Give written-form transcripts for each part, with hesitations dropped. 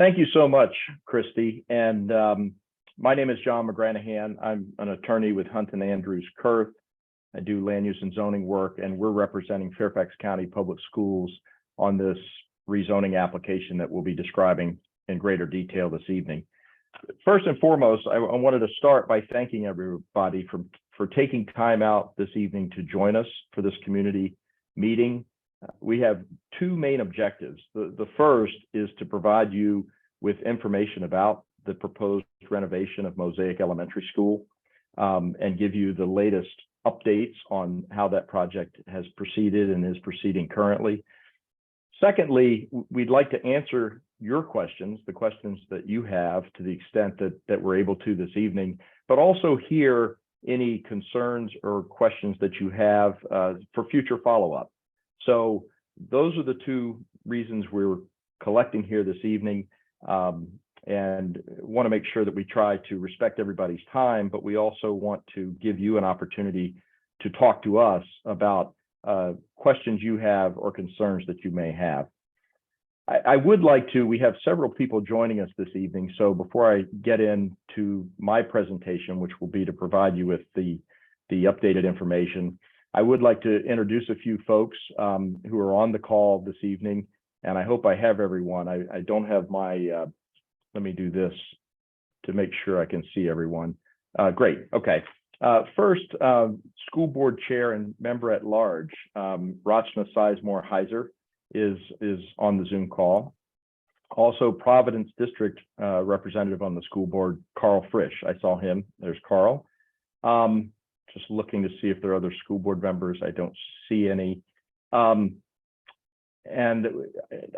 Thank you so much, Christy. And my name is John McGranahan. I'm an attorney with Hunt and Andrews Kurth. I do land use and zoning work, and we're representing Fairfax County Public Schools on this rezoning application that we'll be describing in greater detail this evening. First and foremost, I wanted to start by thanking everybody for taking time out this evening to join us for this community meeting. We have two main objectives. The first is to provide you with information about the proposed renovation of Mosaic Elementary School and give you the latest updates on how that project has proceeded and is proceeding currently. Secondly, we'd like to answer your questions, the questions that you have to the extent that we're able to this evening, but also hear any concerns or questions that you have for future follow-up. So those are the two reasons we're collecting here this evening, and want to make sure that we try to respect everybody's time, but we also want to give you an opportunity to talk to us about questions you have or concerns that you may have. I would like to, we have several people joining us this evening, so before I get into my presentation, which will be to provide you with the updated information, I would like to introduce a few folks who are on the call this evening, and I hope I have everyone. I don't have my, let me do this to make sure I can see everyone. Great, okay. First, School Board Chair and Member at Large, Rachna Sizemore Heiser is on the Zoom call. Also, Providence District Representative on the school board, Carl Frisch. I saw him, there's Carl. Just looking to see if there are other school board members. I don't see any. And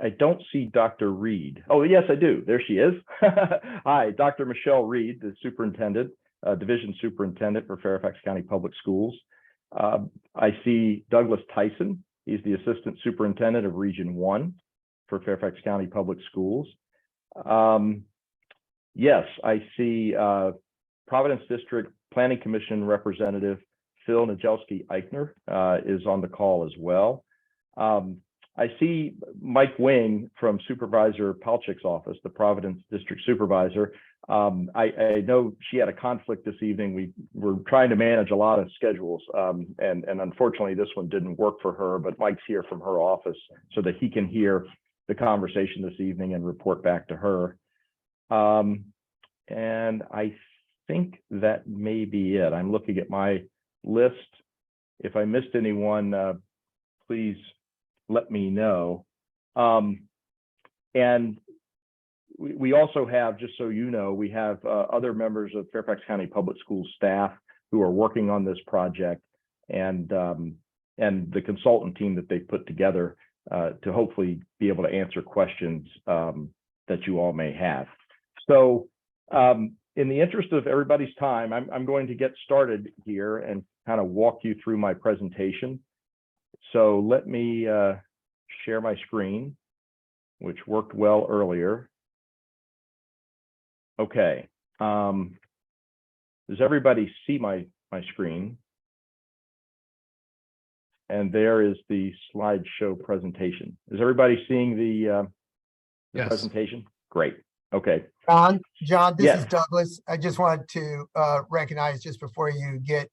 I don't see Dr. Reed. Oh, yes, I do. There she is. Hi, Dr. Michelle Reed, the superintendent, division superintendent for Fairfax County Public Schools. I see Douglas Tyson. He's the assistant superintendent of Region 1 for Fairfax County Public Schools. Yes, I see Providence District Planning Commission Representative Phil Najelski-Eichner is on the call as well. I see Mike Wing from Supervisor Palchik's office, the Providence District Supervisor. I know she had a conflict this evening. We were trying to manage a lot of schedules, and unfortunately this one didn't work for her, but Mike's here from her office so that he can hear the conversation this evening and report back to her. And I think that may be it. I'm looking at my list. If I missed anyone, please let me know. And we also have, just so you know, we have other members of Fairfax County Public Schools staff who are working on this project, and the consultant team that they put together to hopefully be able to answer questions that you all may have. So in the interest of everybody's time, I'm going to get started here and kind of walk you through my presentation. So let me share my screen, which worked well earlier. Okay. Does everybody see my screen? And there is the slideshow presentation. Is everybody seeing the Yes. presentation? Great. Okay. John, this Yes. is Douglas. I just wanted to recognize just before you get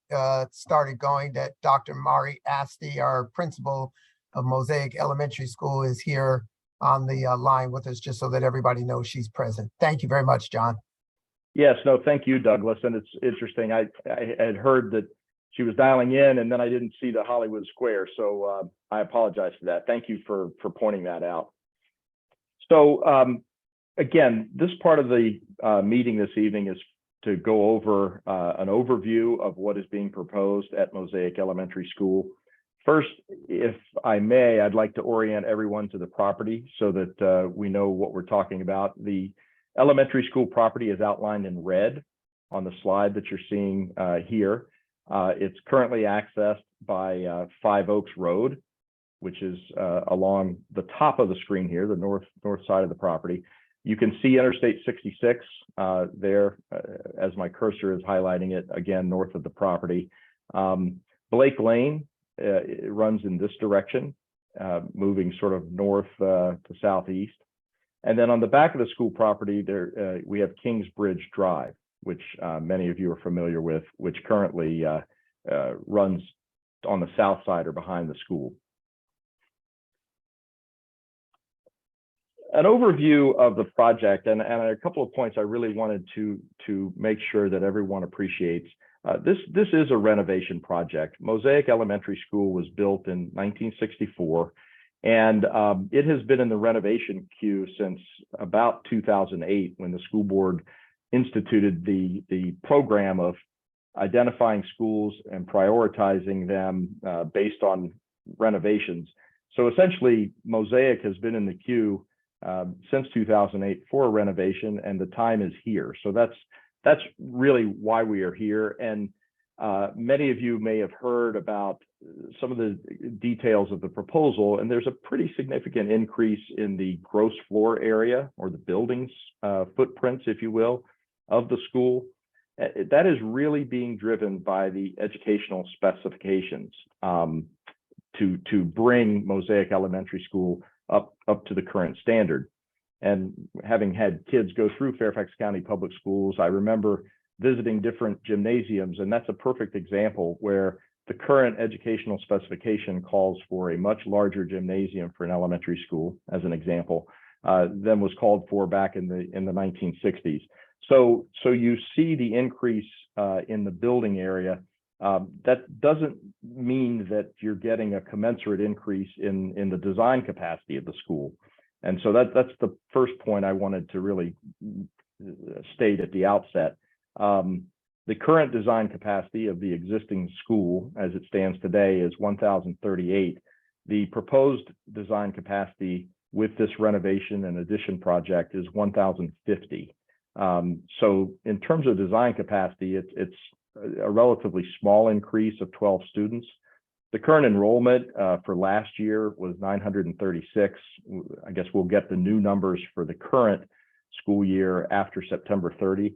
started going that Dr. Mari Asti, our principal of Mosaic Elementary School, is here on the line with us, just so that everybody knows she's present. Thank you very much, John. Yes, no, thank you, Douglas. And it's interesting. I had heard that she was dialing in, and then I didn't see the Hollywood Square. So I apologize for that. Thank you for pointing that out. So again, this part of the meeting this evening is to go over an overview of what is being proposed at Mosaic Elementary School. First, if I may, I'd like to orient everyone to the property so that we know what we're talking about. The elementary school property is outlined in red on the slide that you're seeing here. It's currently accessed by 5 Oaks Road, which is along the top of the screen here, the north side of the property. You can see Interstate 66 there as my cursor is highlighting it, again, north of the property. Blake Lane it runs in this direction, moving sort of north to southeast. And then on the back of the school property, there we have Kingsbridge Drive, which many of you are familiar with, which currently runs on the south side or behind the school. An overview of the project, and a couple of points I really wanted to make sure that everyone appreciates. This is a renovation project. Mosaic Elementary School was built in 1964, and it has been in the renovation queue since about 2008, when the school board instituted the program of identifying schools and prioritizing them based on renovations. So essentially, Mosaic has been in the queue since 2008 for a renovation, and the time is here. So that's really why we are here. And many of you may have heard about some of the details of the proposal, and there's a pretty significant increase in the gross floor area, or the building's footprints, if you will, of the school. That is really being driven by the educational specifications to bring Mosaic Elementary School up to the current standard. And having had kids go through Fairfax County Public Schools, I remember visiting different gymnasiums, and that's a perfect example where the current educational specification calls for a much larger gymnasium for an elementary school, as an example, than was called for back in the 1960s. So you see the increase in the building area. That doesn't mean that you're getting a commensurate increase in the design capacity of the school. And so that's the first point I wanted to really state at the outset. The current design capacity of the existing school, as it stands today, is 1,038. The proposed design capacity with this renovation and addition project is 1,050. So in terms of design capacity, it's a relatively small increase of 12 students. The current enrollment for last year was 936. I guess we'll get the new numbers for the current school year after September 30,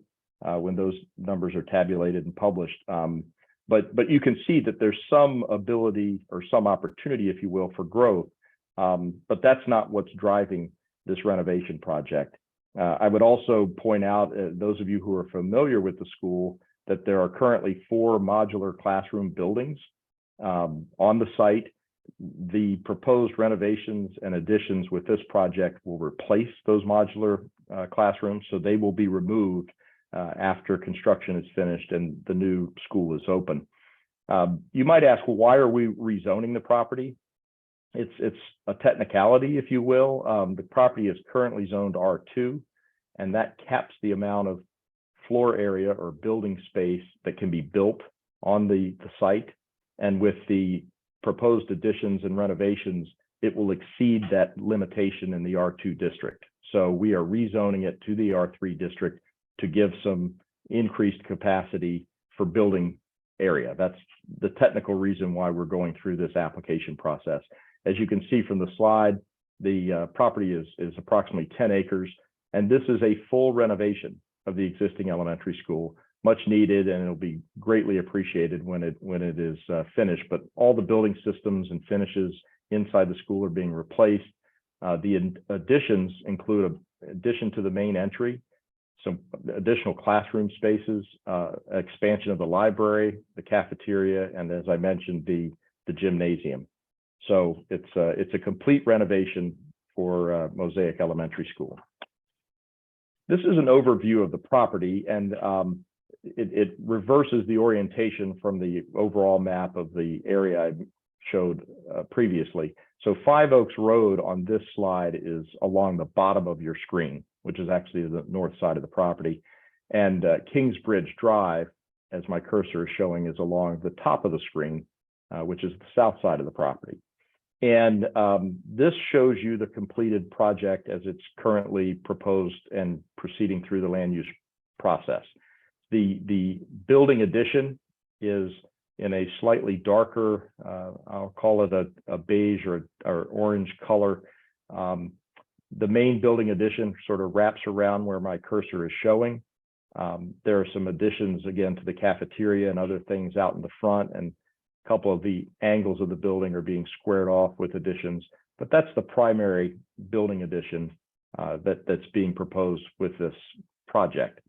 when those numbers are tabulated and published. But you can see that there's some ability or some opportunity, if you will, for growth. But that's not what's driving this renovation project. I would also point out, those of you who are familiar with the school, that there are currently 4 modular classroom buildings on the site. The proposed renovations and additions with this project will replace those modular classrooms, so they will be removed after construction is finished and the new school is open. You might ask, well, why are we rezoning the property? It's a technicality, if you will. The property is currently zoned R2, and that caps the amount of floor area or building space that can be built on the site. And with the proposed additions and renovations, it will exceed that limitation in the R2 district. So we are rezoning it to the R3 district to give some increased capacity for building area. That's the technical reason why we're going through this application process. As you can see from the slide, the property is approximately 10 acres, and this is a full renovation of the existing elementary school, much needed, and it'll be greatly appreciated when it is finished. But all the building systems and finishes inside the school are being replaced. The additions include an addition to the main entry, some additional classroom spaces, expansion of the library, the cafeteria, and as I mentioned, the gymnasium. So it's a complete renovation for Mosaic Elementary School. This is an overview of the property, and it reverses the orientation from the overall map of the area I showed previously. So 5 Oaks Road on this slide is along the bottom of your screen, which is actually the north side of the property. And Kingsbridge Drive, as my cursor is showing, is along the top of the screen, which is the south side of the property. And this shows you the completed project as it's currently proposed and proceeding through the land use process. The building addition is in a slightly darker, I'll call it a beige or orange color. The main building addition sort of wraps around where my cursor is showing. There are some additions, again, to the cafeteria and other things out in the front, and a couple of the angles of the building are being squared off with additions, but that's the primary building addition that's being proposed with this project.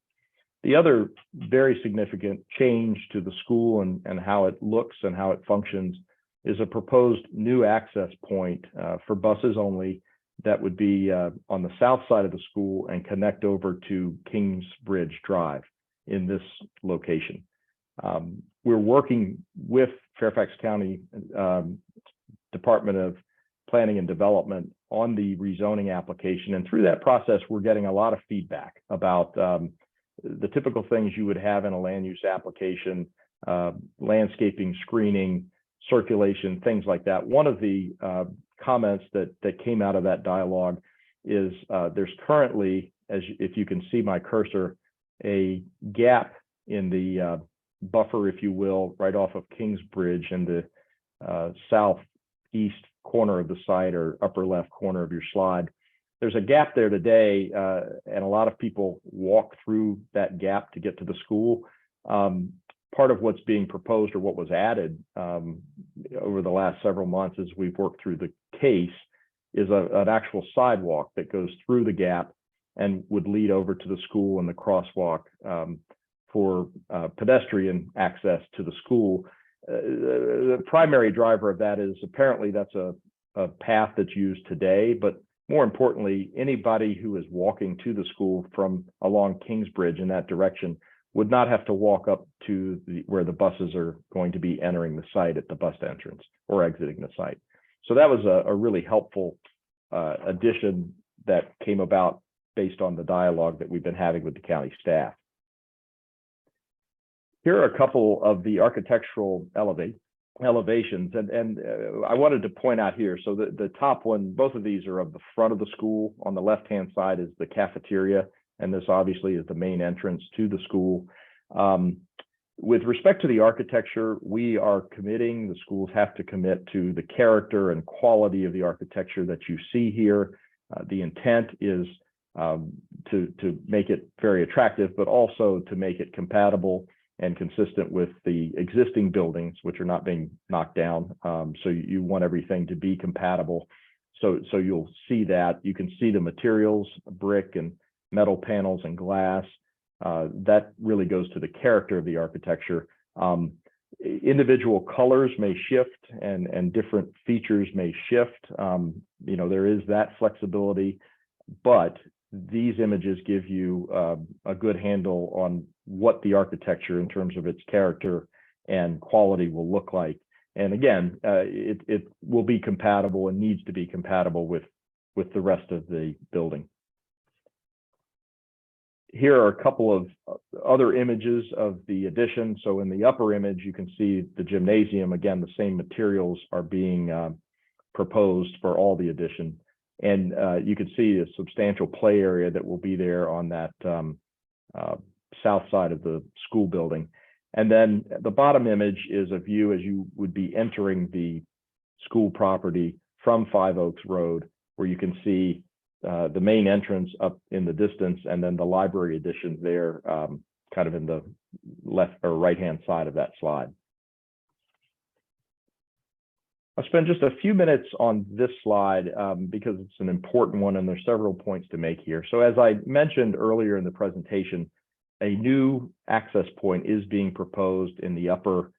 The other very significant change to the school and how it looks and how it functions is a proposed new access point for buses only that would be on the south side of the school and connect over to Kingsbridge Drive in this location. We're working with Fairfax County Department of Planning and Development on the rezoning application. And through that process, we're getting a lot of feedback about the typical things you would have in a land use application, landscaping, screening, circulation, things like that. One of the comments that came out of that dialogue is there's currently, if you can see my cursor, a gap in the buffer, if you will, right off of Kingsbridge in the southeast corner of the site or upper left corner of your slide. There's a gap there today, and a lot of people walk through that gap to get to the school. Part of what's being proposed or what was added over the last several months as we've worked through the case is an actual sidewalk that goes through the gap and would lead over to the school and the crosswalk for pedestrian access to the school. The primary driver of that is apparently that's a path that's used today, but more importantly, anybody who is walking to the school from along Kingsbridge in that direction would not have to walk up to where the buses are going to be entering the site at the bus entrance or exiting the site. So that was a really helpful addition that came about based on the dialogue that we've been having with the county staff. Here are a couple of the architectural elevations, and I wanted to point out here, so the top one, both of these are of the front of the school. On the left-hand side is the cafeteria, and this obviously is the main entrance to the school. With respect to the architecture, we are committing, the schools have to commit to the character and quality of the architecture that you see here. The intent is to make it very attractive, but also to make it compatible and consistent with the existing buildings, which are not being knocked down. So you want everything to be compatible. So you'll see that. You can see the materials, brick and metal panels and glass. That really goes to the character of the architecture. Individual colors may shift and different features may shift. There is that flexibility, but these images give you a good handle on what the architecture in terms of its character and quality will look like. And again, it will be compatible and needs to be compatible with the rest of the building. Here are a couple of other images of the addition. So in the upper image, you can see the gymnasium. Again, the same materials are being proposed for all the addition. And you can see a substantial play area that will be there on that south side of the school building. And then the bottom image is a view as you would be entering the school property from Five Oaks Road, where you can see the main entrance up in the distance, and then the library addition there, kind of in the left or right-hand side of that slide. I'll spend just a few minutes on this slide because it's an important one and there's several points to make here. So as I mentioned earlier in the presentation, a new access point is being proposed in the upper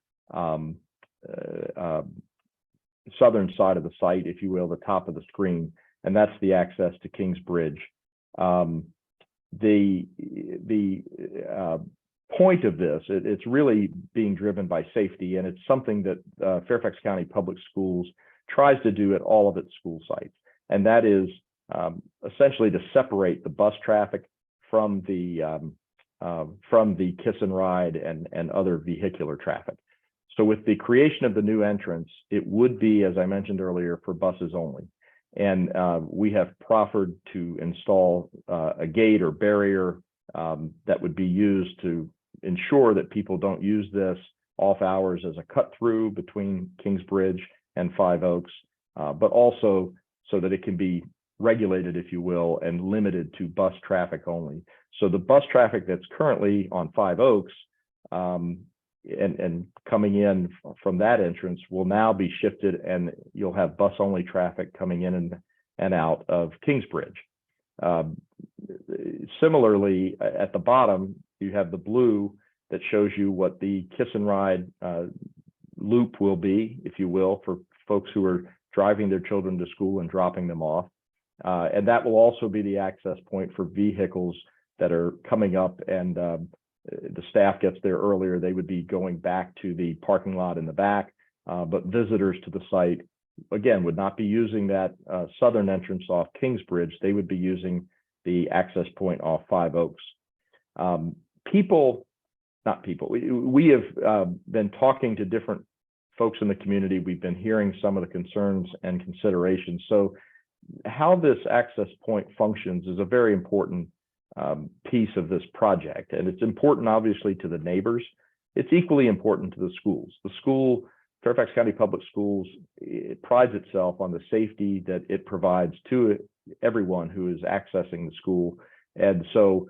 southern side of the site, if you will, the top of the screen, and that's the access to Kingsbridge. The point of this, it's really being driven by safety, and it's something that Fairfax County Public Schools tries to do at all of its school sites, and that is essentially to separate the bus traffic from the kiss and ride and other vehicular traffic. So with the creation of the new entrance, it would be, as I mentioned earlier, for buses only. And we have proffered to install a gate or barrier that would be used to ensure that people don't use this off hours as a cut through between Kingsbridge and Five Oaks, but also so that it can be regulated, if you will, and limited to bus traffic only. So the bus traffic that's currently on Five Oaks and coming in from that entrance will now be shifted, and you'll have bus only traffic coming in and out of Kingsbridge. Similarly, at the bottom, you have the blue that shows you what the kiss and ride loop will be, if you will, for folks who are driving their children to school and dropping them off. And that will also be the access point for vehicles that are coming up, and the staff gets there earlier. They would be going back to the parking lot in the back, but visitors to the site, again, would not be using that southern entrance off Kingsbridge. They would be using the access point off Five Oaks. We have been talking to different folks in the community. We've been hearing some of the concerns and considerations. So how this access point functions is a very important piece of this project. And it's important, obviously, to the neighbors. It's equally important to the schools. The school, Fairfax County Public Schools, it prides itself on the safety that it provides to everyone who is accessing the school. And so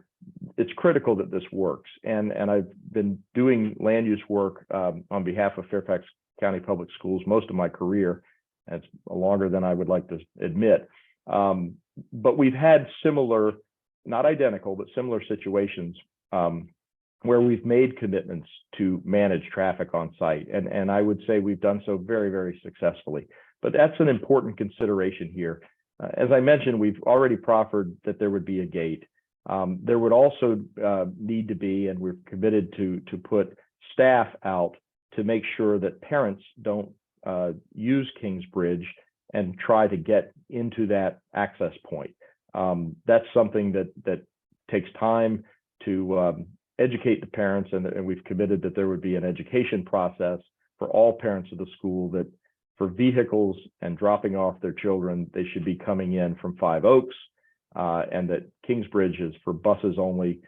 it's critical that this works. And I've been doing land use work on behalf of Fairfax County Public Schools most of my career. That's longer than I would like to admit. But we've had similar, not identical, but similar situations where we've made commitments to manage traffic on site. And I would say we've done so very, very successfully. But that's an important consideration here. As I mentioned, we've already proffered that there would be a gate. There would also need to be, and we're committed to put staff out to make sure that parents don't use Kingsbridge and try to get into that access point. That's something that takes time to educate the parents, and we've committed that there would be an education process for all parents of the school, that for vehicles and dropping off their children, they should be coming in from Five Oaks, and that Kingsbridge is for buses only.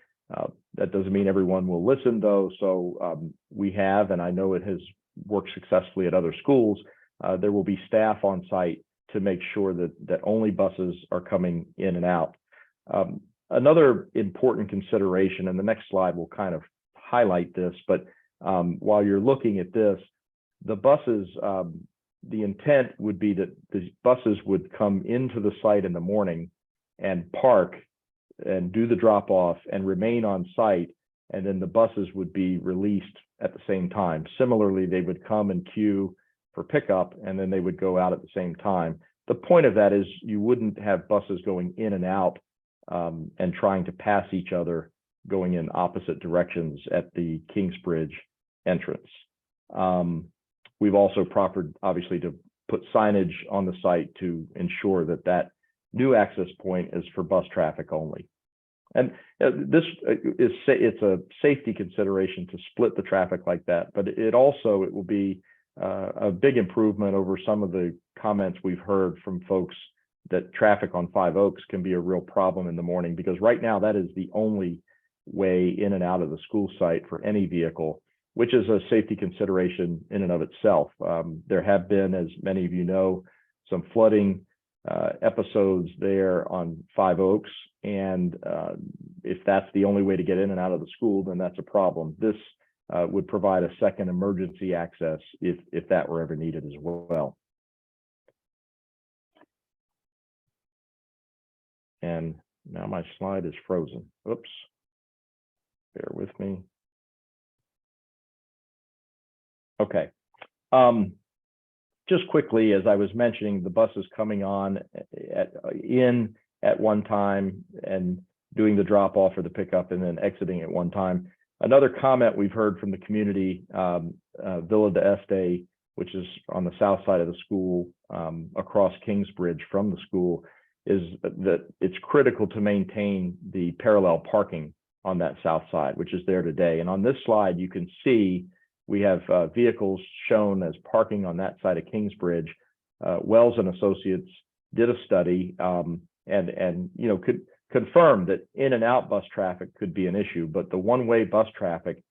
That doesn't mean everyone will listen, though. So we have, and I know it has worked successfully at other schools, there will be staff on site to make sure that only buses are coming in and out. Another important consideration, and the next slide will kind of highlight this, but while you're looking at this, the buses, the intent would be that the buses would come into the site in the morning and park and do the drop off and remain on site, and then the buses would be released at the same time. Similarly, they would come and queue for pickup, and then they would go out at the same time. The point of that is you wouldn't have buses going in and out and trying to pass each other, going in opposite directions at the Kingsbridge entrance. We've also proffered, obviously, to put signage on the site to ensure that that new access point is for bus traffic only. And this is, it's a safety consideration to split the traffic like that, but it will be a big improvement over some of the comments we've heard from folks that traffic on Five Oaks can be a real problem in the morning, because right now that is the only way in and out of the school site for any vehicle, which is a safety consideration in and of itself. There have been, as many of you know, some flooding episodes there on Five Oaks, and if that's the only way to get in and out of the school, then that's a problem. This would provide a second emergency access if that were ever needed as well. And now my slide is frozen. Oops, bear with me. Okay. Just quickly, as I was mentioning, the buses coming on at one time and doing the drop off or the pickup and then exiting at one time. Another comment we've heard from the community, Villa de Este, which is on the south side of the school, across Kingsbridge from the school, is that it's critical to maintain the parallel parking on that south side, which is there today. And on this slide, you can see we have vehicles shown as parking on that side of Kingsbridge. Wells and Associates did a study and could confirm that in and out bus traffic could be an issue, but the one-way bus traffic,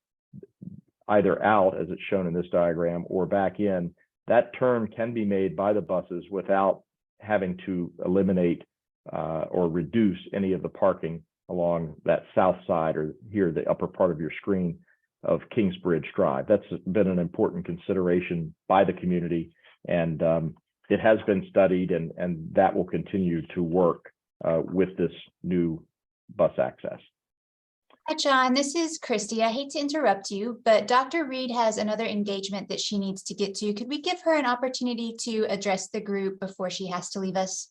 either out as it's shown in this diagram or back in, that turn can be made by the buses without having to eliminate or reduce any of the parking along that south side, or here, the upper part of your screen, of Kingsbridge Drive. That's been an important consideration by the community, and it has been studied, and that will continue to work with this new bus access. Hi, John. This is Christy. I hate to interrupt you, but Dr. Reed has another engagement that she needs to get to. Could we give her an opportunity to address the group before she has to leave us?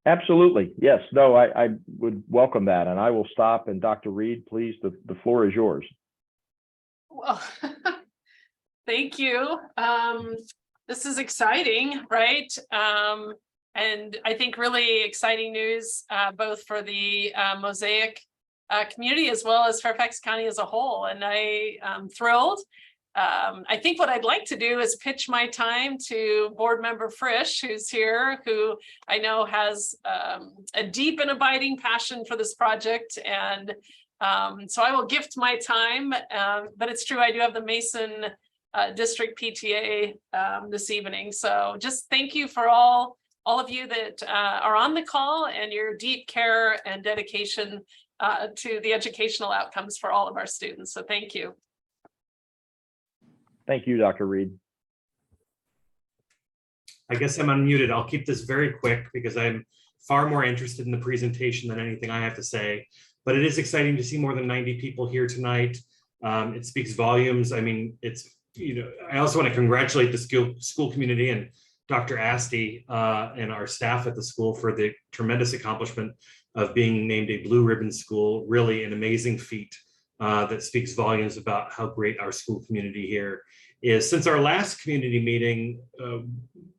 Absolutely. Yes. No, I would welcome that. And I will stop. And Dr. Reed, please, the floor is yours. Well, thank you. This is exciting, right? And I think really exciting news, both for the Mosaic community as well as Fairfax County as a whole. And I am thrilled. I think what I'd like to do is pitch my time to board member Frisch, who's here, who I know has a deep and abiding passion for this project. And so I will gift my time, but it's true, I do have the Mason District PTA this evening. So just thank you for all of you that are on the call and your deep care and dedication to the educational outcomes for all of our students. So thank you. Thank you, Dr. Reed. I guess I'm unmuted. I'll keep this very quick because I'm far more interested in the presentation than anything I have to say. But it is exciting to see more than 90 people here tonight. It speaks volumes. I mean, it's, I also want to congratulate the school community and Dr. Asti and our staff at the school for the tremendous accomplishment of being named a blue ribbon school. Really an amazing feat that speaks volumes about how great our school community here is. Since our last community meeting,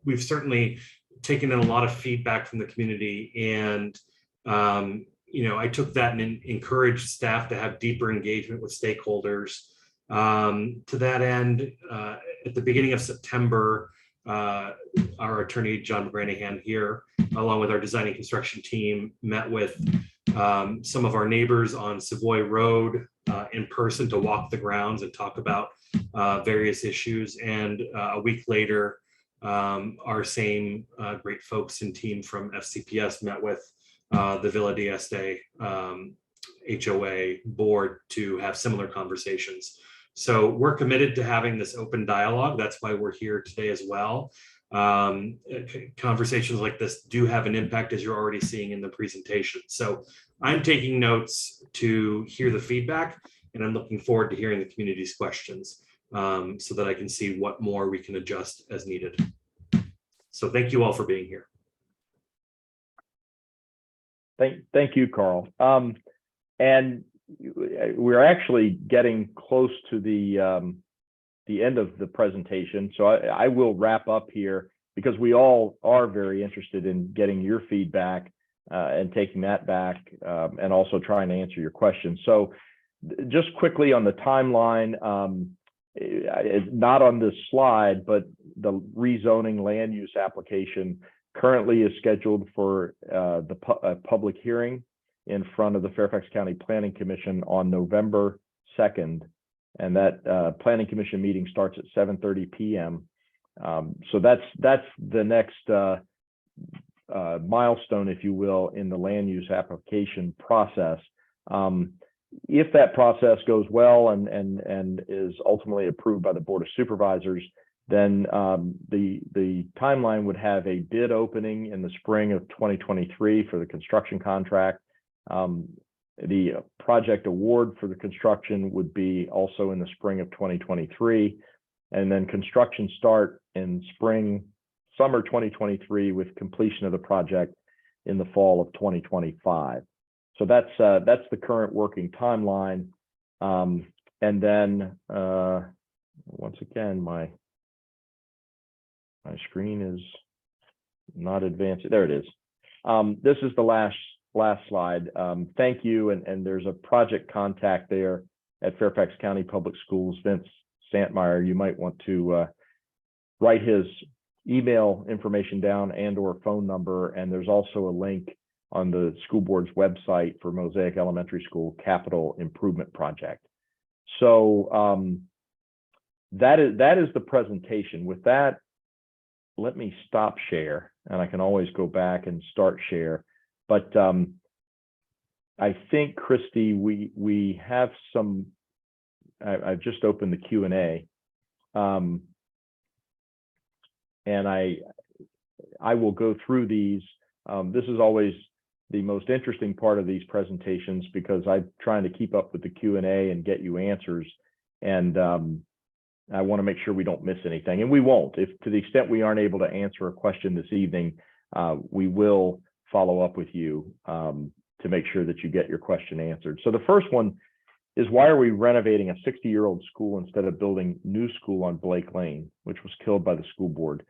we've certainly taken in a lot of feedback from the community, and I took that and encouraged staff to have deeper engagement with stakeholders. To that end, at the beginning of September, our attorney, John McGranahan here, along with our design and construction team, met with some of our neighbors on Savoy Road in person to walk the grounds and talk about various issues. And a week later, our same great folks and team from FCPS met with the Villa d'Este HOA board to have similar conversations. So we're committed to having this open dialogue. That's why we're here today as well. Conversations like this do have an impact, as you're already seeing in the presentation. So I'm taking notes to hear the feedback, and I'm looking forward to hearing the community's questions so that I can see what more we can adjust as needed. So thank you all for being here. Thank you, Carl. And we're actually getting close to the end of the presentation. So I will wrap up here because we all are very interested in getting your feedback and taking that back and also trying to answer your questions. So just quickly on the timeline, it's not on this slide, but the rezoning land use application currently is scheduled for the public hearing in front of the Fairfax County Planning Commission on November 2nd. And that Planning Commission meeting starts at 7:30 p.m. So that's the next milestone, if you will, in the land use application process. If that process goes well and is ultimately approved by the Board of Supervisors, then the timeline would have a bid opening in the spring of 2023 for the construction contract. The project award for the construction would be also in the spring of 2023, and then construction start in summer 2023 with completion of the project in the fall of 2025. So that's the current working timeline. And then once again, my screen is not advancing. There it is. This is the last slide. Thank you. And there's a project contact there at Fairfax County Public Schools, Vince Santmeyer. You might want to write his email information down and/or phone number. And there's also a link on the school board's website for Mosaic Elementary School Capital Improvement Project. So that is the presentation. With that, let me stop share, and I can always go back and start share. But I think, Christy, we have some. I've just opened the Q&A, and I will go through these. This is always the most interesting part of these presentations because I'm trying to keep up with the Q&A and get you answers. And I want to make sure we don't miss anything, and we won't. If to the extent we aren't able to answer a question this evening, we will follow up with you to make sure that you get your question answered. So the first one is, why are we renovating a 60-year-old school instead of building new school on Blake Lane, which was killed by the school board?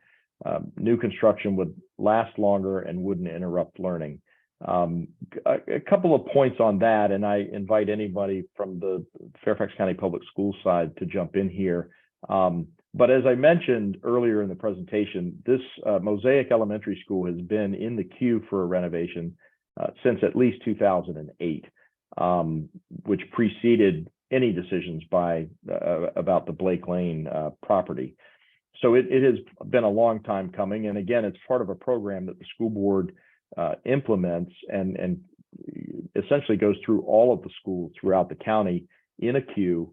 New construction would last longer and wouldn't interrupt learning. A couple of points on that, and I invite anybody from the Fairfax County Public Schools side to jump in here. But as I mentioned earlier in the presentation, this Mosaic Elementary School has been in the queue for a renovation since at least 2008, which preceded any decisions by about the Blake Lane property. So it has been a long time coming. And again, it's part of a program that the school board implements and essentially goes through all of the schools throughout the county in a queue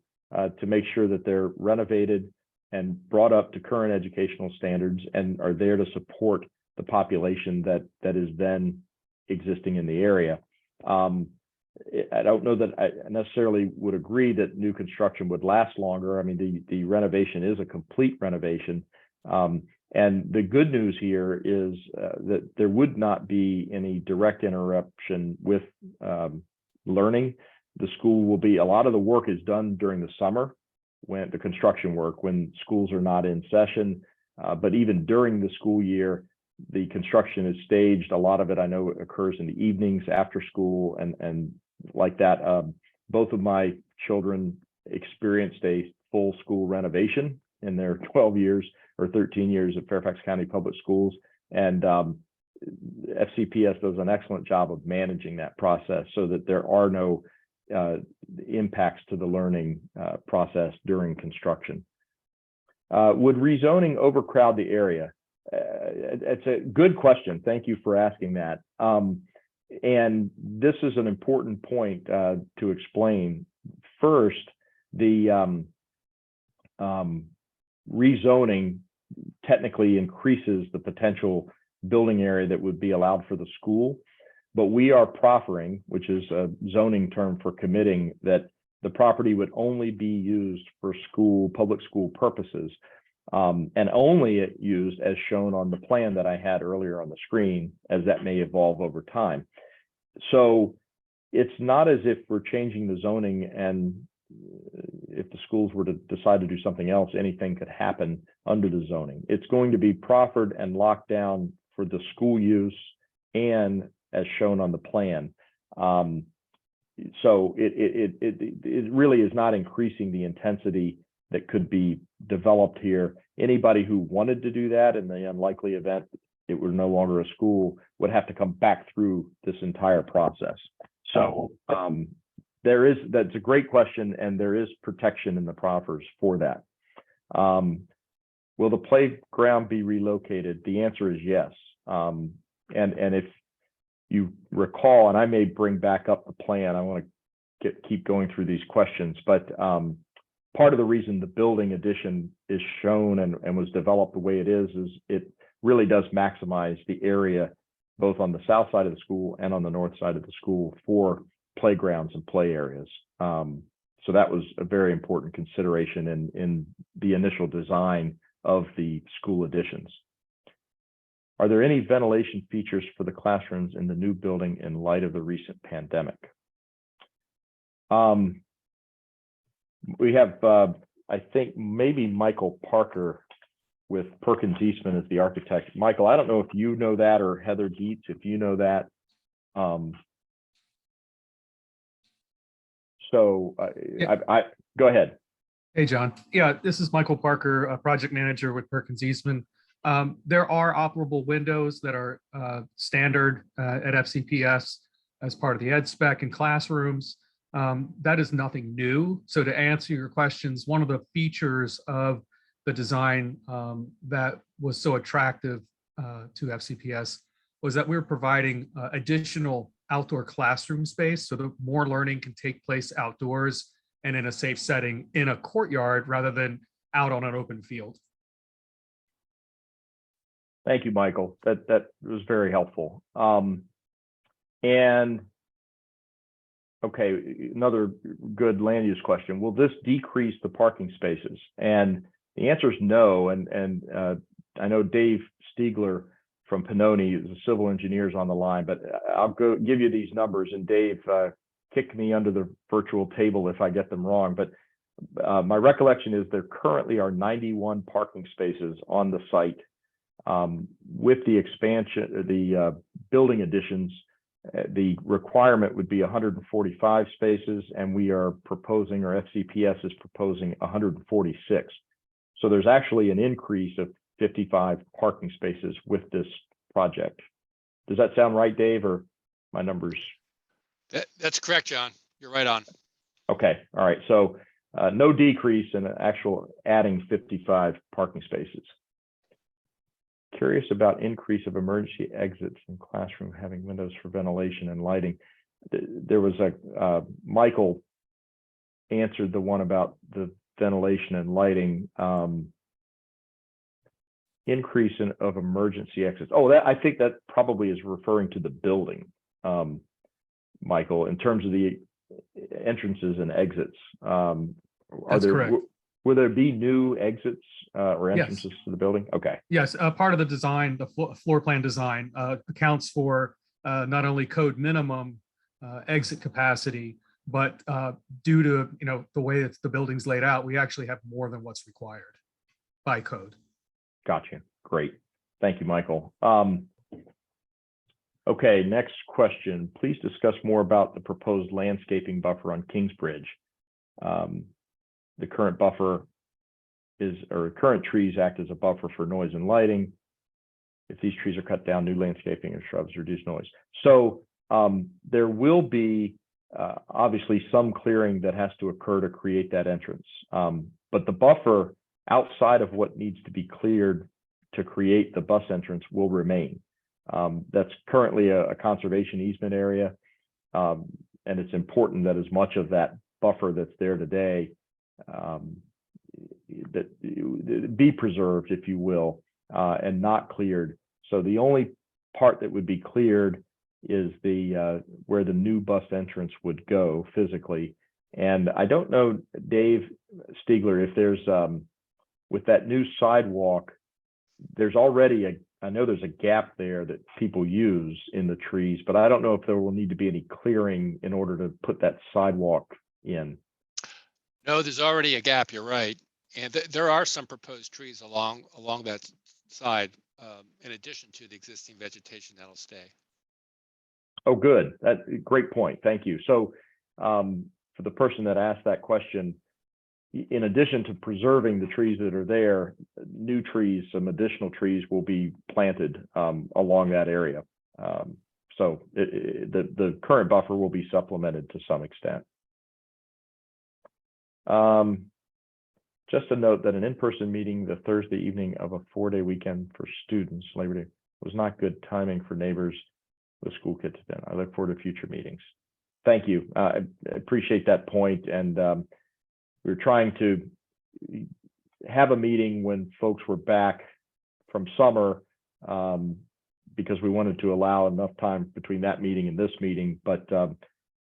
to make sure that they're renovated and brought up to current educational standards and are there to support the population that is then existing in the area. I don't know that I necessarily would agree that new construction would last longer. I mean, the renovation is a complete renovation. And the good news here is that there would not be any direct interruption with learning. The school will be, a lot of the work is done during the summer, when the construction work, when schools are not in session. But even during the school year, the construction is staged. A lot of it I know occurs in the evenings after school and like that. Both of my children experienced a full school renovation in their 12 years or 13 years at Fairfax County Public Schools. And FCPS does an excellent job of managing that process so that there are no impacts to the learning process during construction. Would rezoning overcrowd the area? It's a good question. Thank you for asking that. And this is an important point to explain. First, the rezoning technically increases the potential building area that would be allowed for the school, but we are proffering, which is a zoning term for committing, that the property would only be used for public school purposes, and only used as shown on the plan that I had earlier on the screen, as that may evolve over time. So it's not as if we're changing the zoning, and if the schools were to decide to do something else, anything could happen under the zoning. It's going to be proffered and locked down for the school use and as shown on the plan. So it really is not increasing the intensity that could be developed here. Anybody who wanted to do that, in the unlikely event it were no longer a school, would have to come back through this entire process. So that's a great question, and there is protection in the proffers for that. Will the playground be relocated? The answer is yes. And if you recall, and I may bring back up the plan, I want to keep going through these questions, but part of the reason the building addition is shown and was developed the way it is it really does maximize the area both on the south side of the school and on the north side of the school for playgrounds and play areas. So that was a very important consideration in the initial design of the school additions. Are there any ventilation features for the classrooms in the new building in light of the recent pandemic? We have, I think, maybe Michael Parker with Perkins Eastman as the architect. Michael, I don't know if you know that, or Heather Dietz, if you know that. I go ahead. Hey, John. Yeah, this is Michael Parker, a project manager with Perkins Eastman. There are operable windows that are standard at FCPS as part of the ed spec in classrooms. That is nothing new. So to answer your questions, one of the features of the design that was so attractive to FCPS was that we were providing additional outdoor classroom space so that more learning can take place outdoors and in a safe setting in a courtyard rather than out on an open field. Thank you, Michael. That was very helpful. And okay, another good land use question. Will this decrease the parking spaces? And the answer is no. And I know Dave Stiegler from Pannoni, the civil engineers on the line, but I'll go give you these numbers, and Dave, kick me under the virtual table if I get them wrong. But my recollection is there currently are 91 parking spaces on the site. With the expansion, the building additions, the requirement would be 145 spaces, and we are proposing, or FCPS is proposing 146. So there's actually an increase of 55 parking spaces with this project. Does that sound right, Dave, or my numbers? That's correct, John. You're right on. Okay, all right. So no decrease in actual adding 55 parking spaces. Curious about increase of emergency exits in classroom having windows for ventilation and lighting. There was a Michael answered the one about the ventilation and lighting. Increase of emergency exits. Oh, I think that probably is referring to the building, Michael, in terms of the entrances and exits. That's correct. Will there be new exits or Yes. entrances to the building? Okay. Yes, part of the design, the floor plan design accounts for not only code minimum exit capacity, but due to the way the building's laid out, we actually have more than what's required by code. Gotcha. Great. Thank you, Michael. Okay, next question. Please discuss more about the proposed landscaping buffer on Kingsbridge. The current buffer current trees act as a buffer for noise and lighting. If these trees are cut down, new landscaping or shrubs reduce noise. So there will be obviously some clearing that has to occur to create that entrance. But the buffer outside of what needs to be cleared to create the bus entrance will remain. That's currently a conservation easement area. And it's important that as much of that buffer that's there today that be preserved, if you will, and not cleared. So the only part that would be cleared is the where the new bus entrance would go physically. And I don't know, Dave Stiegler, if there's with that new sidewalk, there's already I know there's a gap there that people use in the trees, but I don't know if there will need to be any clearing in order to put that sidewalk in. No, there's already a gap. You're right. And there are some proposed trees along that side, in addition to the existing vegetation that'll stay. Oh, good. That's a great point. Thank you. So for the person that asked that question, in addition to preserving the trees that are there, new trees, some additional trees will be planted along that area. So the current buffer will be supplemented to some extent. Just a note that an in-person meeting the Thursday evening of a 4-day weekend for students, Labor Day, was not good timing for neighbors with school kids then. I look forward to future meetings. Thank you. I appreciate that point. And we were trying to have a meeting when folks were back from summer because we wanted to allow enough time between that meeting and this meeting, but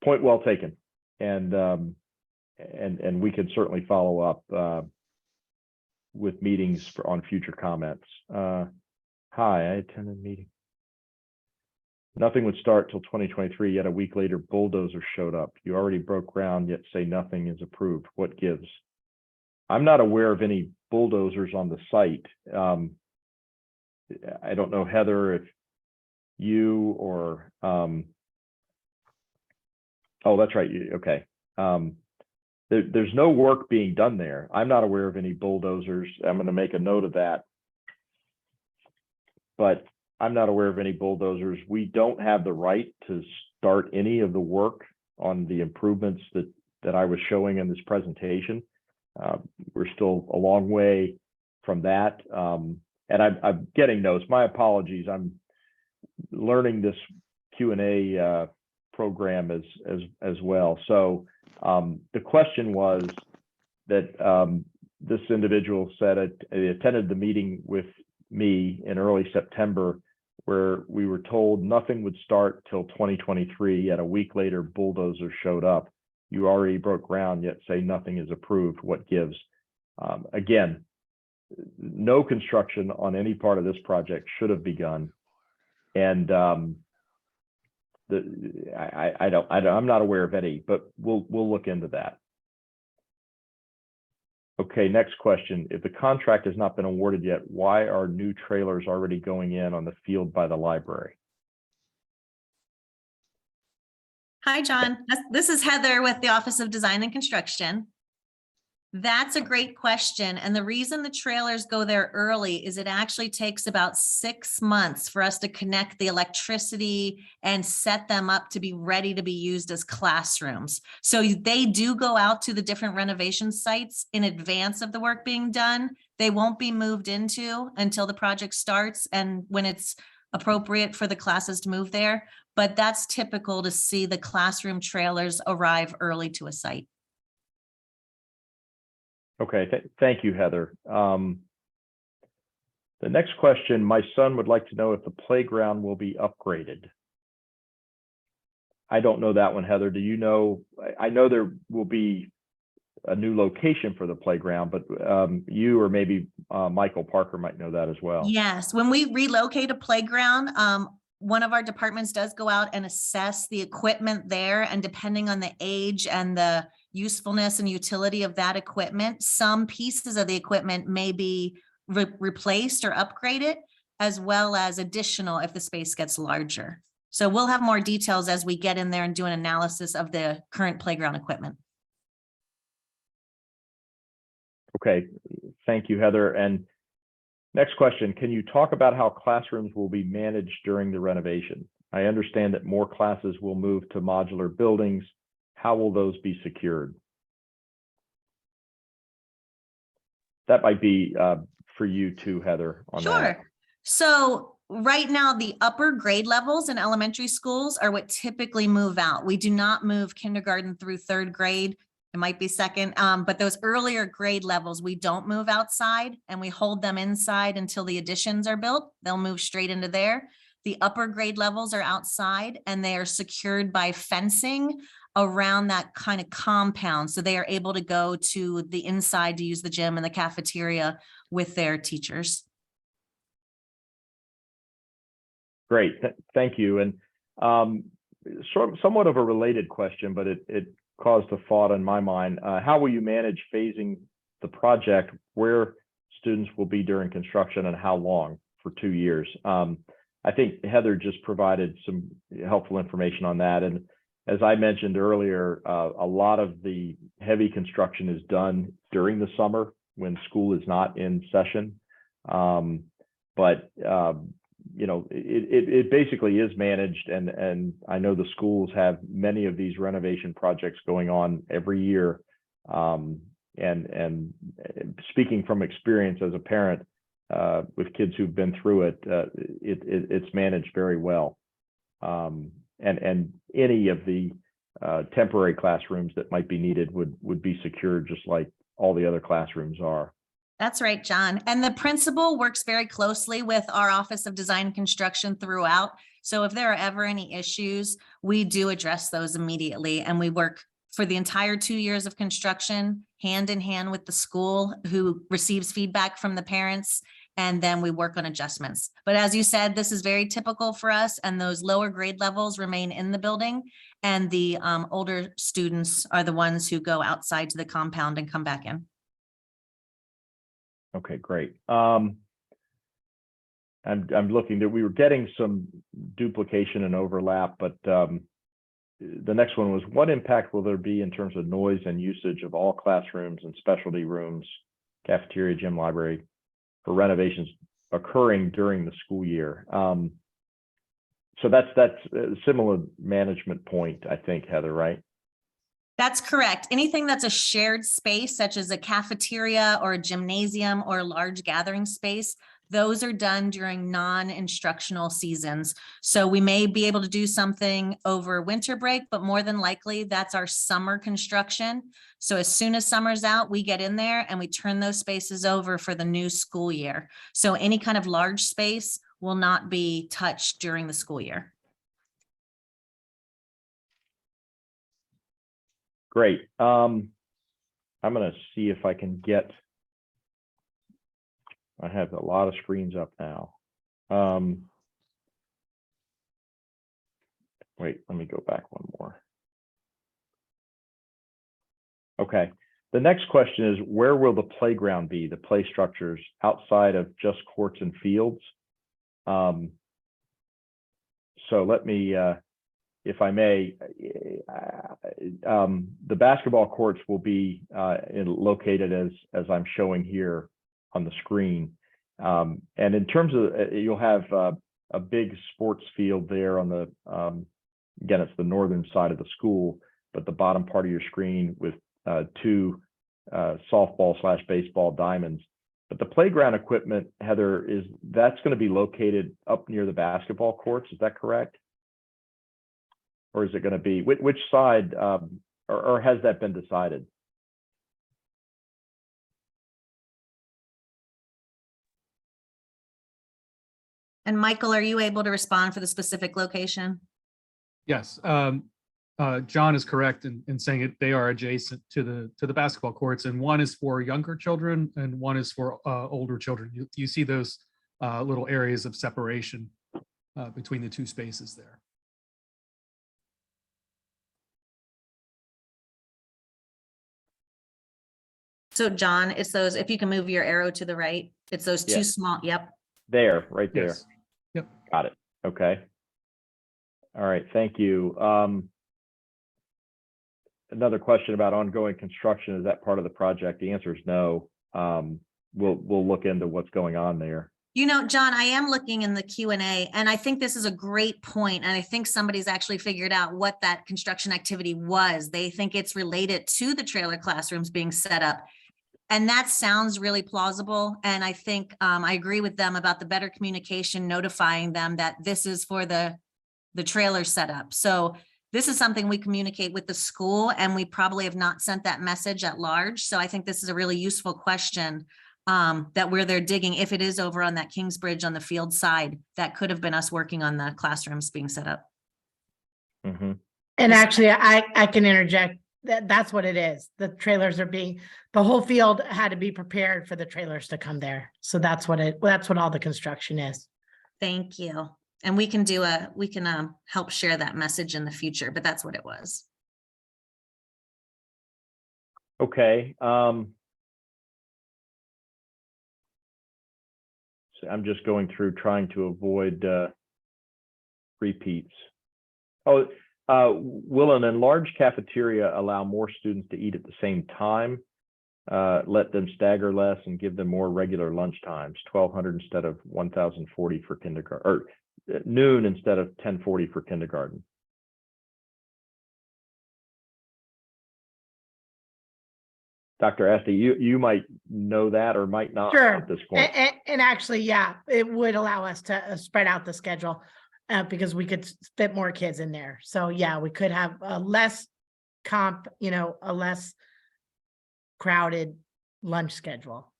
point well taken. And we could certainly follow up with meetings on future comments. Hi, I attended the meeting. Nothing would start till 2023, yet a week later, bulldozers showed up. You already broke ground, yet say nothing is approved. What gives? I'm not aware of any bulldozers on the site. I don't know, Heather, if you or, oh, that's right, okay. There's no work being done there. I'm not aware of any bulldozers. I'm going to make a note of that. But I'm not aware of any bulldozers. We don't have the right to start any of the work on the improvements that I was showing in this presentation. We're still a long way from that. And I'm getting notes. My apologies. I'm learning this Q&A program as well. So the question was that this individual said they attended the meeting with me in early September where we were told nothing would start till 2023, yet a week later bulldozers showed up. You already broke ground, yet say nothing is approved. What gives? Again, no construction on any part of this project should have begun. And I'm not aware of any, but we'll look into that. Okay, next question. If the contract has not been awarded yet, why are new trailers already going in on the field by the library? Hi, John. This is Heather with the Office of Design and Construction. That's a great question. And the reason the trailers go there early is it actually takes about 6 months for us to connect the electricity and set them up to be ready to be used as classrooms. So they do go out to the different renovation sites in advance of the work being done. They won't be moved into until the project starts and when it's appropriate for the classes to move there. But that's typical to see the classroom trailers arrive early to a site. Okay, thank you, Heather. The next question, my son would like to know if the playground will be upgraded. I don't know that one, Heather. Do you know? I know there will be a new location for the playground, but you or maybe Michael Parker might know that as well. Yes, when we relocate a playground, one of our departments does go out and assess the equipment there, and depending on the age and the usefulness and utility of that equipment, some pieces of the equipment may be replaced or upgraded, as well as additional if the space gets larger. So we'll have more details as we get in there and do an analysis of the current playground equipment. Okay, thank you, Heather. And next question, can you talk about how classrooms will be managed during the renovation? I understand that more classes will move to modular buildings. How will those be secured? That might be for you too, Heather, on that. Sure. So right now, the upper grade levels in elementary schools are what typically move out. We do not move kindergarten through 3rd grade. It might be 2nd, but those earlier grade levels, we don't move outside and we hold them inside until the additions are built. They'll move straight into there. The upper grade levels are outside and they are secured by fencing around that kind of compound. So they are able to go to the inside to use the gym and the cafeteria with their teachers. Great, thank you. And somewhat of a related question, but it caused a thought in my mind. How will you manage phasing the project, where students will be during construction and how long for 2 years? I think Heather just provided some helpful information on that. And as I mentioned earlier, a lot of the heavy construction is done during the summer when school is not in session. You know, it basically is managed, and I know the schools have many of these renovation projects going on every year. And speaking from experience as a parent with kids who've been through it, it's managed very well. And any of the temporary classrooms that might be needed would be secured just like all the other classrooms are. That's right, John. And the principal works very closely with our Office of Design and Construction throughout. So if there are ever any issues, we do address those immediately. And we work for the entire 2 years of construction, hand in hand with the school who receives feedback from the parents. And then we work on adjustments. But as you said, this is very typical for us, and those lower grade levels remain in the building. And the older students are the ones who go outside to the compound and come back in. Okay, great. I'm looking that we were getting some duplication and overlap, but the next one was, what impact will there be in terms of noise and usage of all classrooms and specialty rooms, cafeteria, gym, library, for renovations occurring during the school year? So that's a similar management point, I think, Heather, right? That's correct. Anything that's a shared space, such as a cafeteria or a gymnasium or a large gathering space, those are done during non-instructional seasons. So we may be able to do something over winter break, but more than likely that's our summer construction. So as soon as summer's out, we get in there and we turn those spaces over for the new school year. So any kind of large space will not be touched during the school year. Great. I'm going to see if I can get, I have a lot of screens up now. Wait, let me go back one more. Okay. The next question is, where will the playground be, the play structures outside of just courts and fields? So let me, if I may, the basketball courts will be located as I'm showing here on the screen. And in terms of, you'll have a big sports field there on the, again, it's the northern side of the school, but the bottom part of your screen with two softball/baseball diamonds. But the playground equipment, Heather, that's going to be located up near the basketball courts. Is that correct? Or is it going to be which side, or has that been decided? And Michael, are you able to respond for the specific location? Yes, John is correct in saying they are adjacent to the basketball courts, and one is for younger children and one is for older children. You see those little areas of separation between the two spaces there. So John, it's those, if you can move your arrow to the right, it's those two small, yep. There, right there. Yes. Yep. Got it. Okay. All right. Thank you. Another question about ongoing construction. Is that part of the project? The answer is no. We'll look into what's going on there. You know, John, I am looking in the Q&A, and I think this is a great point, and I think somebody's actually figured out what that construction activity was. They think it's related to the trailer classrooms being set up. And that sounds really plausible. And I think I agree with them about the better communication, notifying them that this is for the trailer setup. So this is something we communicate with the school, and we probably have not sent that message at large. So I think this is a really useful question that where they're digging, if it is over on that Kingsbridge on the field side, that could have been us working on the classrooms being set up. Mm-hmm. And actually, I can interject. That's what it is. The trailers are the whole field had to be prepared for the trailers to come there. So that's what all the construction is. Thank you. And we can help share that message in the future, but that's what it was. Okay. So I'm just going through trying to avoid repeats. Oh, will an enlarged cafeteria allow more students to eat at the same time? Let them stagger less and give them more regular lunch times, 1,200 instead of 1,040 for kindergarten, or noon instead of 10:40 for kindergarten. Dr. Asti, you might know that or might not at this point. And actually, yeah, it would allow us to spread out the schedule because we could fit more kids in there. So yeah, we could have a less a less crowded lunch schedule.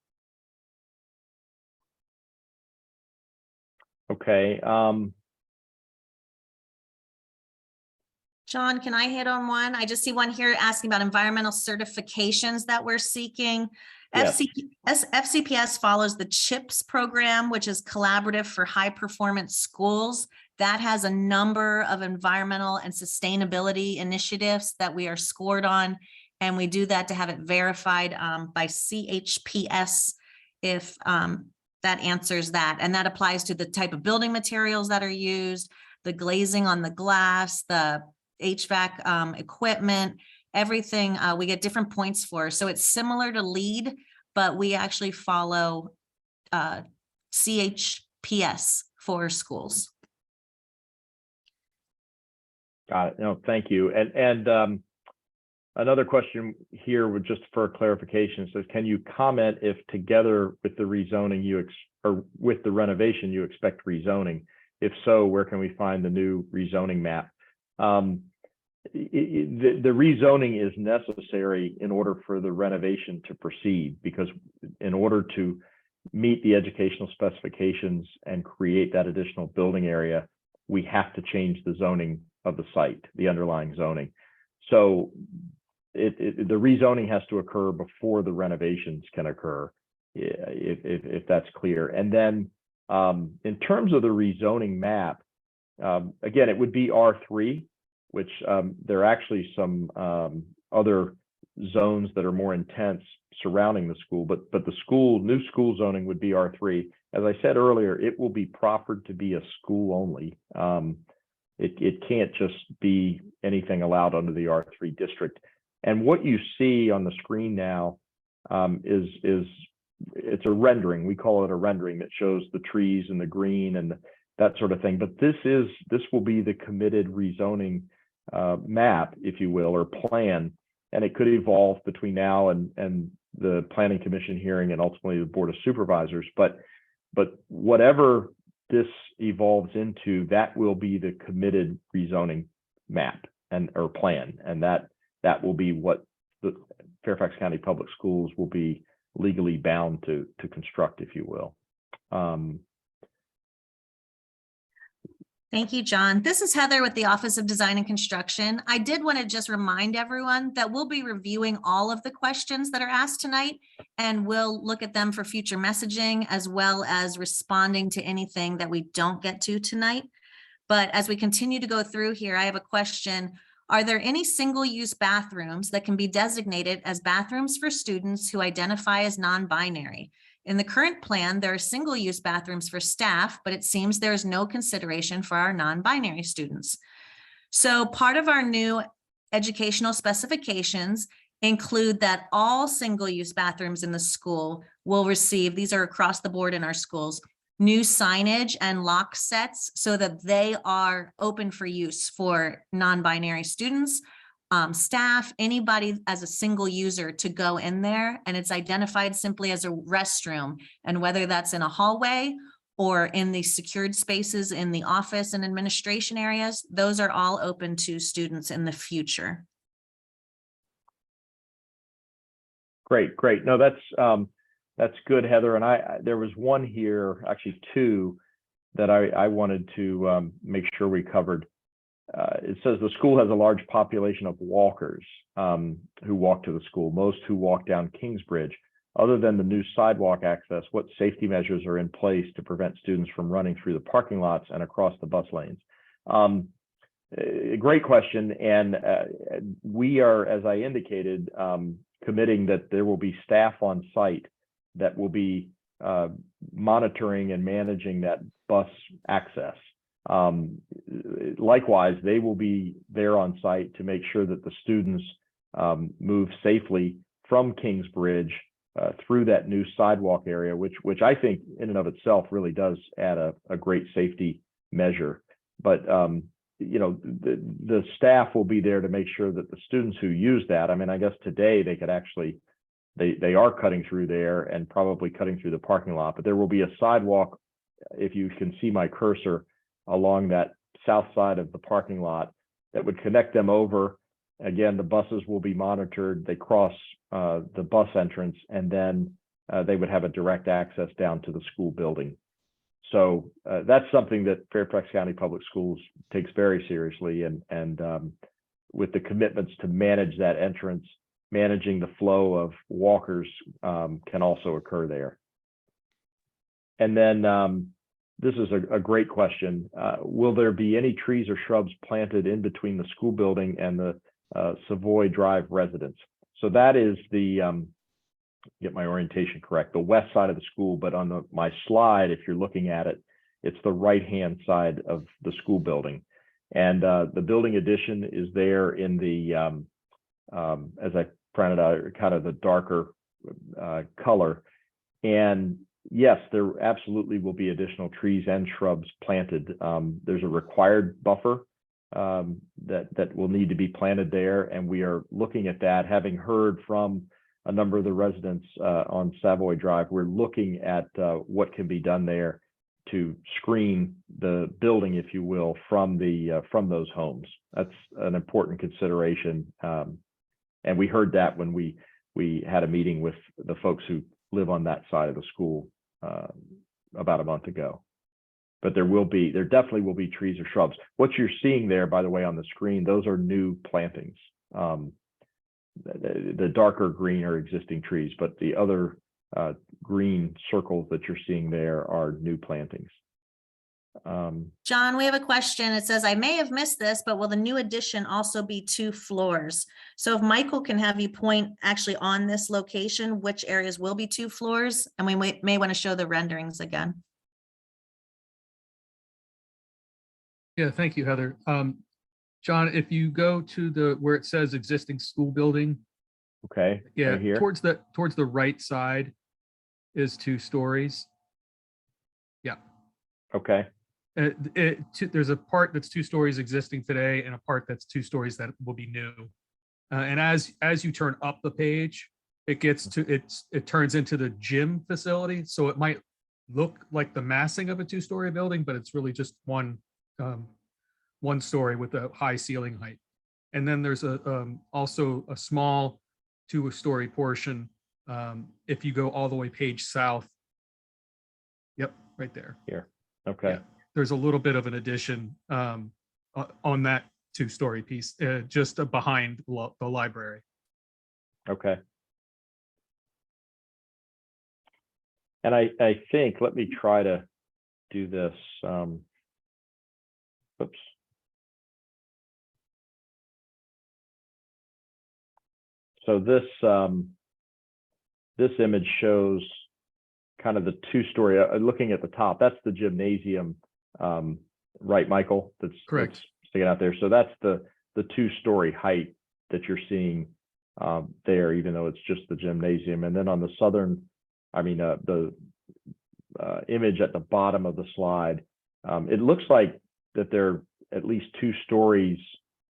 Okay. John, can I hit on one? I just see one here asking about environmental certifications that we're seeking. Yes. FCPS follows the CHIPS program, which is Collaborative for High Performance Schools. That has a number of environmental and sustainability initiatives that we are scored on. And we do that to have it verified by CHPS if that answers that. And that applies to the type of building materials that are used, the glazing on the glass, the HVAC equipment, everything we get different points for. So it's similar to LEED, but we actually follow CHPS for schools. Got it. No, thank you. And another question here would just for clarification says, can you comment if together with the rezoning or with the renovation you expect rezoning? If so, where can we find the new rezoning map? The rezoning is necessary in order for the renovation to proceed, because in order to meet the educational specifications and create that additional building area, we have to change the zoning of the site, the underlying zoning. So the rezoning has to occur before the renovations can occur, if that's clear. And then in terms of the rezoning map, again, it would be R3, which there are actually some other zones that are more intense surrounding the school, but the new school zoning would be R3. As I said earlier, it will be proffered to be a school only. It can't just be anything allowed under the R3 district. And what you see on the screen now is it's a rendering. We call it a rendering that shows the trees and the green and that sort of thing. But this will be the committed rezoning map, if you will, or plan. And it could evolve between now and the Planning Commission hearing and ultimately the Board of Supervisors. But whatever this evolves into, that will be the committed rezoning map or plan, and that will be what the Fairfax County Public Schools will be legally bound to construct, if you will. Thank you, John. This is Heather with the Office of Design and Construction. I did want to just remind everyone that we'll be reviewing all of the questions that are asked tonight, and we'll look at them for future messaging as well as responding to anything that we don't get to tonight. But as we continue to go through here, I have a question. Are there any single-use bathrooms that can be designated as bathrooms for students who identify as non-binary? In the current plan, there are single-use bathrooms for staff, but it seems there is no consideration for our non-binary students. So part of our new educational specifications include that all single-use bathrooms in the school will receive, these are across the board in our schools, new signage and lock sets so that they are open for use for non-binary students, staff, anybody as a single user to go in there, and it's identified simply as a restroom. And whether that's in a hallway or in the secured spaces in the office and administration areas, those are all open to students in the future. Great. No, that's good, Heather. And there was one here, actually two, that I wanted to make sure we covered. It says the school has a large population of walkers who walk to the school, most who walk down Kingsbridge. Other than the new sidewalk access, what safety measures are in place to prevent students from running through the parking lots and across the bus lanes? Great question. And we are, as I indicated, committing that there will be staff on site that will be monitoring and managing that bus access. Likewise, they will be there on site to make sure that the students move safely from Kingsbridge through that new sidewalk area, which I think in and of itself really does add a great safety measure. But you know, the staff will be there to make sure that the students who use that, I mean, I guess today they could actually, they are cutting through there and probably cutting through the parking lot, but there will be a sidewalk, if you can see my cursor, along that south side of the parking lot that would connect them over. Again, the buses will be monitored. They cross the bus entrance, and then they would have a direct access down to the school building. So that's something that Fairfax County Public Schools takes very seriously, and with the commitments to manage that entrance, managing the flow of walkers can also occur there. And then this is a great question. Will there be any trees or shrubs planted in between the school building and the Savoy Drive residence? So that is the, get my orientation correct, the west side of the school, but on my slide, if you're looking at it, it's the right-hand side of the school building. And the building addition is there in the, as I printed out, kind of the darker color. And yes, there absolutely will be additional trees and shrubs planted. There's a required buffer that will need to be planted there, and we are looking at that. Having heard from a number of the residents on Savoy Drive, we're looking at what can be done there to screen the building, if you will, from those homes. That's an important consideration, and we heard that when we had a meeting with the folks who live on that side of the school. about a month ago. But there definitely will be trees or shrubs. What you're seeing there, by the way, on the screen, those are new plantings. The darker green are existing trees, but the other green circles that you're seeing there are new plantings. John, we have a question. It says, I may have missed this, but will the new addition also be 2 floors? So if Michael can have you point actually on this location, which areas will be 2 floors? And we may want to show the renderings again. Yeah, thank you, Heather. John, if you go to where it says existing school building, Okay. yeah, right here. towards the right side is 2 stories. Yeah. Okay. There's a part that's 2 stories existing today and a part that's 2 stories that will be new. And as you turn up the page, it turns into the gym facility. So it might look like the massing of a 2-story building, but it's really just one story with a high ceiling height. And then there's also a small 2-story portion if you go all the way page south. Yep, right there. Here. Okay. Yeah, there's a little bit of an addition on that 2-story piece, just behind the library. Okay. And I think, let me try to do this. Oops. So this image shows kind of the 2-story, looking at the top, that's the gymnasium, right, Michael? That's correct. That's sticking out there. So that's the 2-story height that you're seeing there, even though it's just the gymnasium. And then on the southern, the image at the bottom of the slide, it looks like that there are at least 2 stories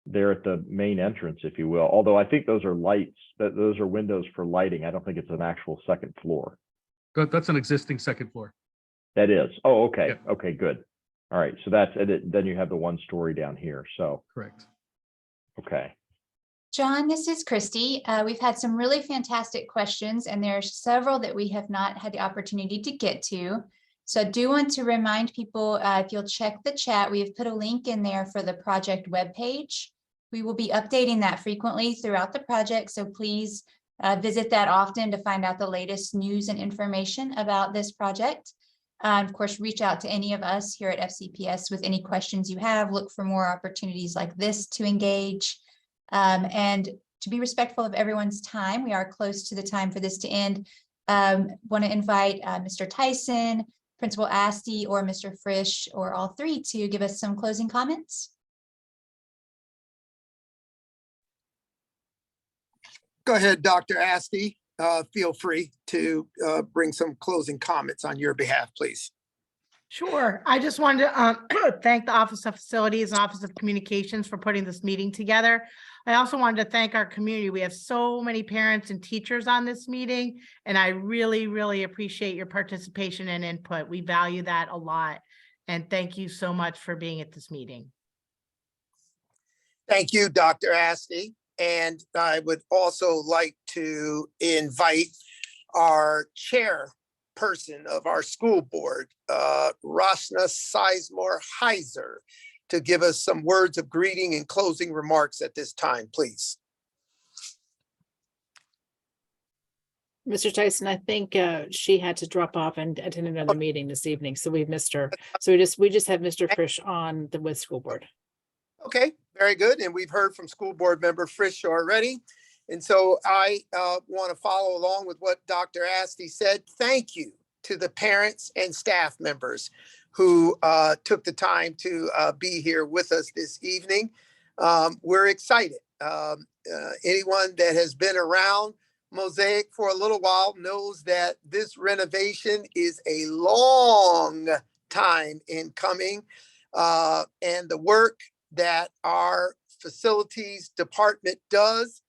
there at the main entrance, if you will. Although I think those are lights, those are windows for lighting. I don't think it's an actual second floor. That's an existing second floor. That is. Oh, okay. Yep. Okay, good. All right. So that's it. Then you have the 1 story down here. So, Correct. okay. John, this is Christy. We've had some really fantastic questions, and there are several that we have not had the opportunity to get to. So I do want to remind people, if you'll check the chat, we have put a link in there for the project webpage. We will be updating that frequently throughout the project, so please visit that often to find out the latest news and information about this project. Of course, reach out to any of us here at FCPS with any questions you have. Look for more opportunities like this to engage. And to be respectful of everyone's time, we are close to the time for this to end. Want to invite Mr. Tyson, Principal Asti, or Mr. Frisch, or all 3 to give us some closing comments. Go ahead, Dr. Asti. Feel free to bring some closing comments on your behalf, please. Sure. I just wanted to thank the Office of Facilities and Office of Communications for putting this meeting together. I also wanted to thank our community. We have so many parents and teachers on this meeting, and I really, really appreciate your participation and input. We value that a lot. And thank you so much for being at this meeting. Thank you, Dr. Asti. And I would also like to invite our chairperson of our school board, Rosna Sizemore Heiser, to give us some words of greeting and closing remarks at this time, please. Mr. Tyson, I think she had to drop off and attend another meeting this evening, so we've missed her. So we just have Mr. Frisch on with school board. Okay, very good. And we've heard from school board member Frisch already. And so I want to follow along with what Dr. Asti said. Thank you to the parents and staff members who took the time to be here with us this evening. We're excited. Anyone that has been around Mosaic for a little while knows that this renovation is a long time in coming. And the work that our facilities department does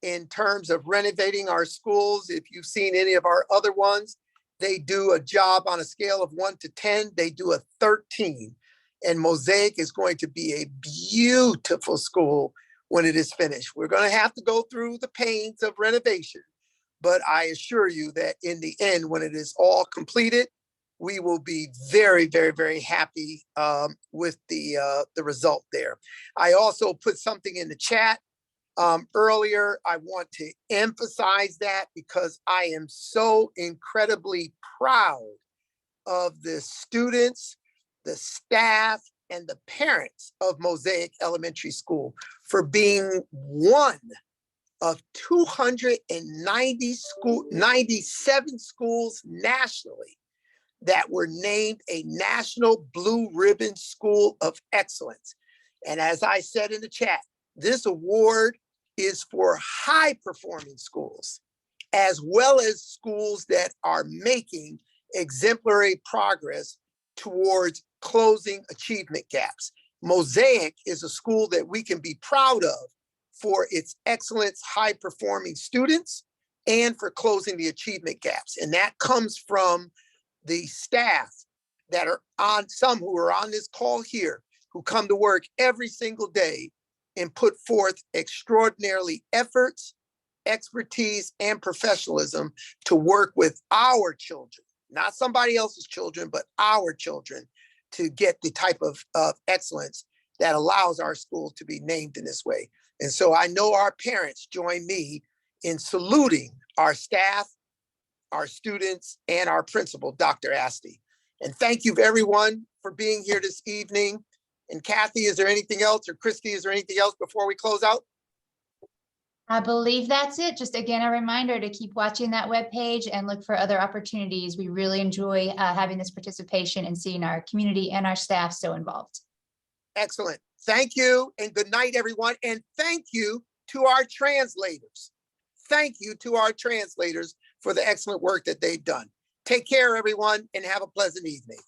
in terms of renovating our schools, if you've seen any of our other ones, they do a job on a scale of 1 to 10. They do a 13. And Mosaic is going to be a beautiful school when it is finished. We're going to have to go through the pains of renovation, but I assure you that in the end, when it is all completed, we will be very, very, very happy with the result there. I also put something in the chat earlier. I want to emphasize that because I am so incredibly proud of the students, the staff, and the parents of Mosaic Elementary School for being one of 97 schools nationally that were named a National Blue Ribbon School of Excellence. And as I said in the chat, this award is for high-performing schools, as well as schools that are making exemplary progress towards closing achievement gaps. Mosaic is a school that we can be proud of for its excellence, high-performing students, and for closing the achievement gaps. And that comes from the staff that are on, some who are on this call here, who come to work every single day and put forth extraordinarily efforts, expertise, and professionalism to work with our children, not somebody else's children, but our children, to get the type of excellence that allows our school to be named in this way. And so I know our parents join me in saluting our staff, our students, and our principal, Dr. Asti. And thank you everyone for being here this evening. And Kathy, is there anything else, or Christy, is there anything else before we close out? I believe that's it. Just again, a reminder to keep watching that webpage and look for other opportunities. We really enjoy having this participation and seeing our community and our staff so involved. Excellent. Thank you, and good night, everyone. And thank you to our translators. Thank you to our translators for the excellent work that they've done. Take care, everyone, and have a pleasant evening.